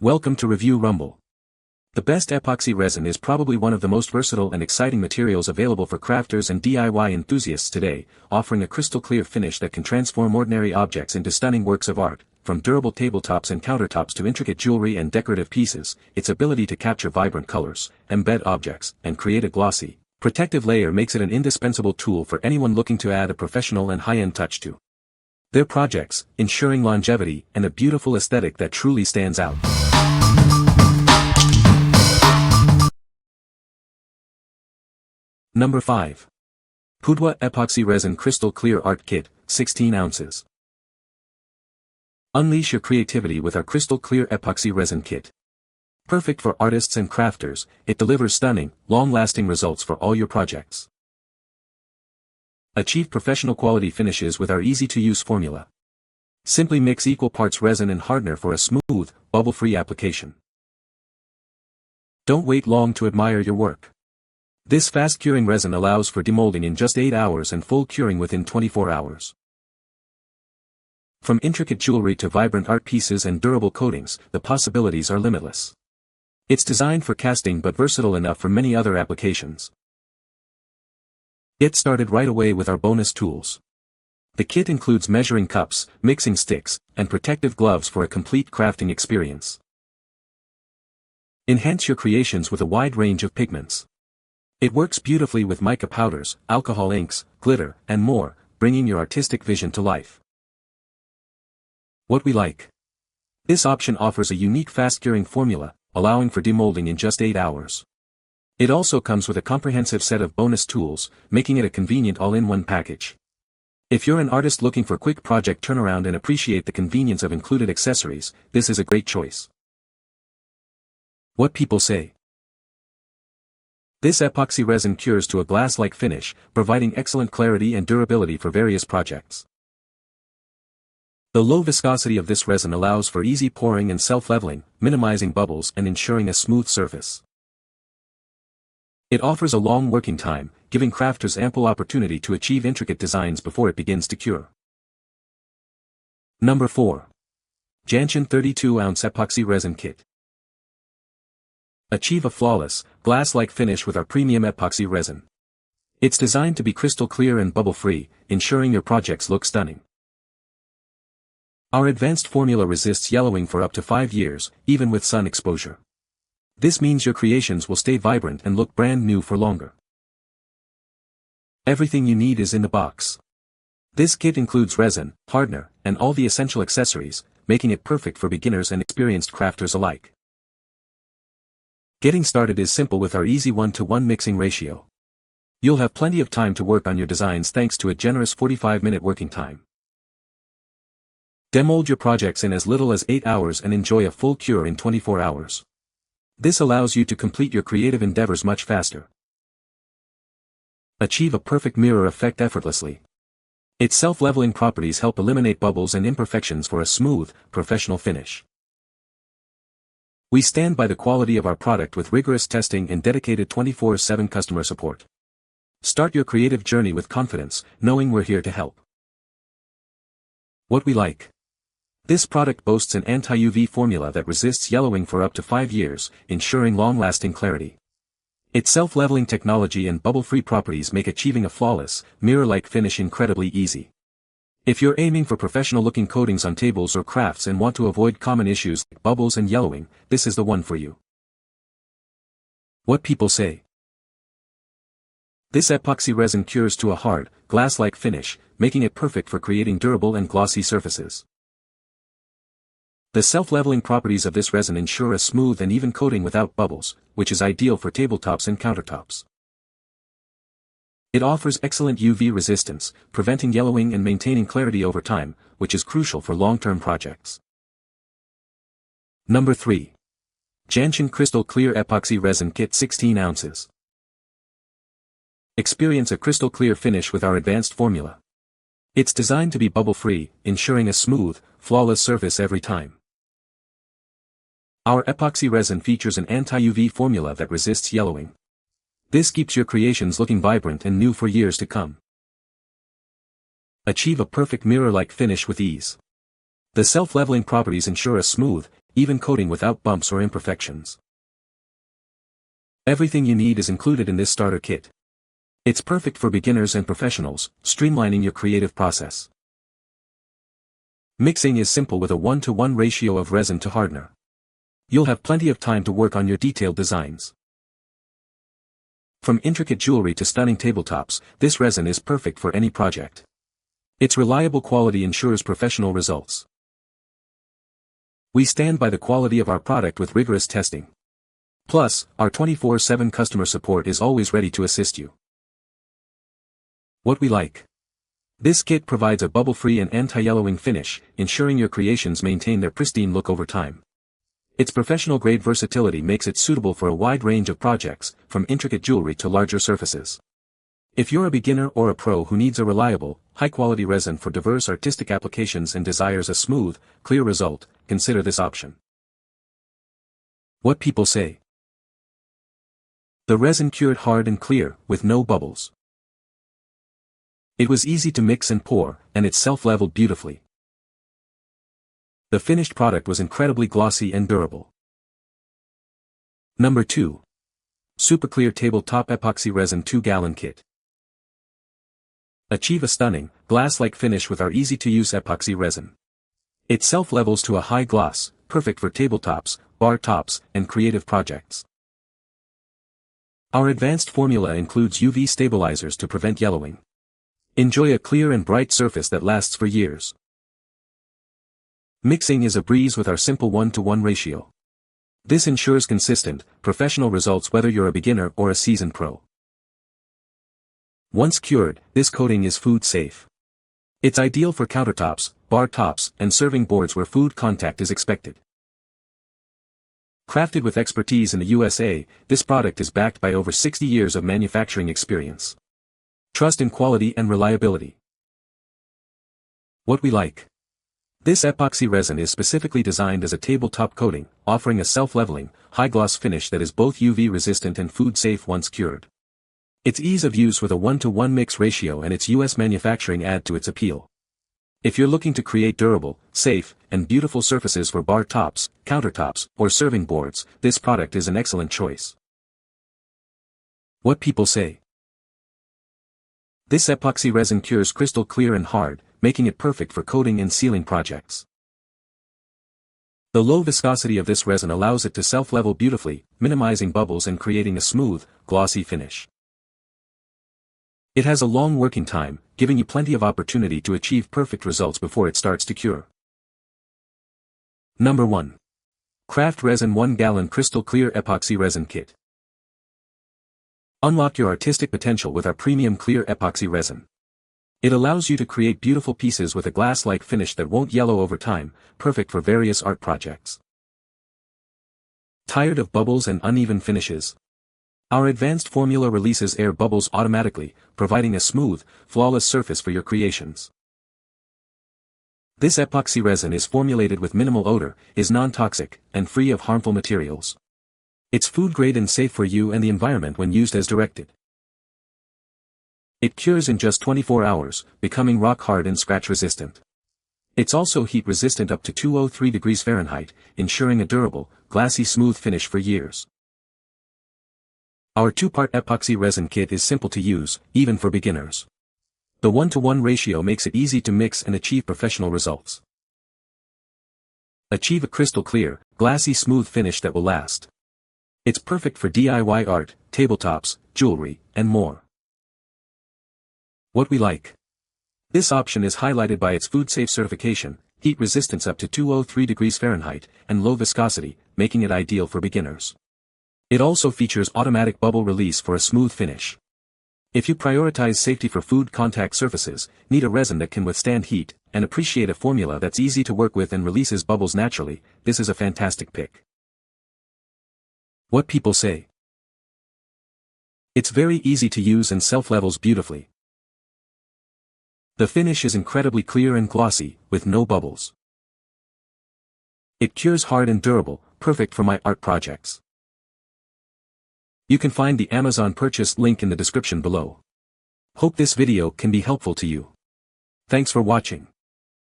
Welcome to Review Rumble. The best epoxy resin is probably one of the most versatile and exciting materials available for crafters and DIY enthusiasts today, offering a crystal clear finish that can transform ordinary objects into stunning works of art. From durable tabletops and countertops to intricate jewelry and decorative pieces, its ability to capture vibrant colors, embed objects, and create a glossy, protective layer makes it an indispensable tool for anyone looking to add a professional and high-end touch to their projects, ensuring longevity and a beautiful aesthetic that truly stands out. Number 5. Puduo Epoxy Resin Crystal Clear Art Kit, 16 ounces. Unleash your creativity with our crystal clear epoxy resin kit. Perfect for artists and crafters, it delivers stunning, long-lasting results for all your projects. Achieve professional quality finishes with our easy-to-use formula. Simply mix equal parts resin and hardener for a smooth, bubble-free application. Don't wait long to admire your work. This fast-curing resin allows for demolding in just 8 hours and full curing within 24 hours. From intricate jewelry to vibrant art pieces and durable coatings, the possibilities are limitless. It's designed for casting but versatile enough for many other applications. Get started right away with our bonus tools. The kit includes measuring cups, mixing sticks, and protective gloves for a complete crafting experience. Enhance your creations with a wide range of pigments. It works beautifully with mica powders, alcohol inks, glitter, and more, bringing your artistic vision to life. What we like. This option offers a unique fast-curing formula, allowing for demolding in just 8 hours. It also comes with a comprehensive set of bonus tools, making it a convenient all-in-one package. If you're an artist looking for quick project turnaround and appreciate the convenience of included accessories, this is a great choice. What people say. This epoxy resin cures to a glass-like finish, providing excellent clarity and durability for various projects. The low viscosity of this resin allows for easy pouring and self-leveling, minimizing bubbles and ensuring a smooth surface. It offers a long working time, giving crafters ample opportunity to achieve intricate designs before it begins to cure. Number 4. JANCHUN 32-ounce Epoxy Resin Kit. Achieve a flawless, glass-like finish with our premium epoxy resin. It's designed to be crystal clear and bubble-free, ensuring your projects look stunning. Our advanced formula resists yellowing for up to 5 years, even with sun exposure. This means your creations will stay vibrant and look brand new for longer. Everything you need is in the box. This kit includes resin, hardener, and all the essential accessories, making it perfect for beginners and experienced crafters alike. Getting started is simple with our easy 1-to-1 mixing ratio. You'll have plenty of time to work on your designs thanks to a generous 45-minute working time. Demold your projects in as little as 8 hours and enjoy a full cure in 24 hours. This allows you to complete your creative endeavors much faster. Achieve a perfect mirror effect effortlessly. Its self-leveling properties help eliminate bubbles and imperfections for a smooth, professional finish. We stand by the quality of our product with rigorous testing and dedicated 24/7 customer support. Start your creative journey with confidence, knowing we're here to help. What we like. This product boasts an anti-UV formula that resists yellowing for up to 5 years, ensuring long-lasting clarity. Its self-leveling technology and bubble-free properties make achieving a flawless, mirror-like finish incredibly easy. If you're aiming for professional-looking coatings on tables or crafts and want to avoid common issues like bubbles and yellowing, this is the one for you. What people say. This epoxy resin cures to a hard, glass-like finish, making it perfect for creating durable and glossy surfaces. The self-leveling properties of this resin ensure a smooth and even coating without bubbles, which is ideal for tabletops and countertops. It offers excellent UV resistance, preventing yellowing and maintaining clarity over time, which is crucial for long-term projects. Number 3. JANCHUN Crystal Clear Epoxy Resin Kit 16 ounces. Experience a crystal clear finish with our advanced formula. It's designed to be bubble-free, ensuring a smooth, flawless surface every time. Our epoxy resin features an anti-UV formula that resists yellowing. This keeps your creations looking vibrant and new for years to come. Achieve a perfect mirror-like finish with ease. The self-leveling properties ensure a smooth, even coating without bumps or imperfections. Everything you need is included in this starter kit. It's perfect for beginners and professionals, streamlining your creative process. Mixing is simple with a 1-to-1 ratio of resin to hardener. You'll have plenty of time to work on your detailed designs. From intricate jewelry to stunning tabletops, this resin is perfect for any project. Its reliable quality ensures professional results. We stand by the quality of our product with rigorous testing. Plus, our 24/7 customer support is always ready to assist you. What we like. This kit provides a bubble-free and anti-yellowing finish, ensuring your creations maintain their pristine look over time. Its professional-grade versatility makes it suitable for a wide range of projects, from intricate jewelry to larger surfaces. If you're a beginner or a pro who needs a reliable, high-quality resin for diverse artistic applications and desires a smooth, clear result, consider this option. What people say. The resin cured hard and clear, with no bubbles. It was easy to mix and pour, and it self-leveled beautifully. The finished product was incredibly glossy and durable. Number 2. Superclear Tabletop Epoxy Resin 2-gallon Kit. Achieve a stunning, glass-like finish with our easy-to-use epoxy resin. It self-levels to a high gloss, perfect for tabletops, bar tops, and creative projects. Our advanced formula includes UV stabilizers to prevent yellowing. Enjoy a clear and bright surface that lasts for years. Mixing is a breeze with our simple 1-to-1 ratio. This ensures consistent, professional results whether you're a beginner or a seasoned pro. Once cured, this coating is food safe. It's ideal for countertops, bar tops, and serving boards where food contact is expected. Crafted with expertise in the USA, this product is backed by over 60 years of manufacturing experience. Trust in quality and reliability. What we like. This epoxy resin is specifically designed as a tabletop coating, offering a self-leveling, high-gloss finish that is both UV-resistant and food-safe once cured. Its ease of use with a 1-to-1 mix ratio and its US manufacturing add to its appeal. If you're looking to create durable, safe, and beautiful surfaces for bar tops, countertops, or serving boards, this product is an excellent choice. What people say. This epoxy resin cures crystal clear and hard, making it perfect for coating and sealing projects. The low viscosity of this resin allows it to self-level beautifully, minimizing bubbles and creating a smooth, glossy finish. It has a long working time, giving you plenty of opportunity to achieve perfect results before it starts to cure. Number 1. Craft Resin 1-gallon Crystal Clear Epoxy Resin Kit. Unlock your artistic potential with our premium clear epoxy resin. It allows you to create beautiful pieces with a glass-like finish that won't yellow over time, perfect for various art projects. Tired of bubbles and uneven finishes? Our advanced formula releases air bubbles automatically, providing a smooth, flawless surface for your creations. This epoxy resin is formulated with minimal odor, is non-toxic, and free of harmful materials. It's food-grade and safe for you and the environment when used as directed. It cures in just 24 hours, becoming rock-hard and scratch-resistant. It's also heat-resistant up to 203 degrees Fahrenheit, ensuring a durable, glassy smooth finish for years. Our 2-part epoxy resin kit is simple to use, even for beginners. The 1-to-1 ratio makes it easy to mix and achieve professional results. Achieve a crystal clear, glassy smooth finish that will last. It's perfect for DIY art, tabletops, jewelry, and more. What we like. This option is highlighted by its food-safe certification, heat resistance up to 203 degrees Fahrenheit, and low viscosity, making it ideal for beginners. It also features automatic bubble release for a smooth finish. If you prioritize safety for food contact surfaces, need a resin that can withstand heat, and appreciate a formula that's easy to work with and releases bubbles naturally, this is a fantastic pick. What people say. It's very easy to use and self-levels beautifully. The finish is incredibly clear and glossy, with no bubbles. It cures hard and durable, perfect for my art projects. You can find the Amazon purchase link in the description below. Hope this video can be helpful to you. Thanks for watching.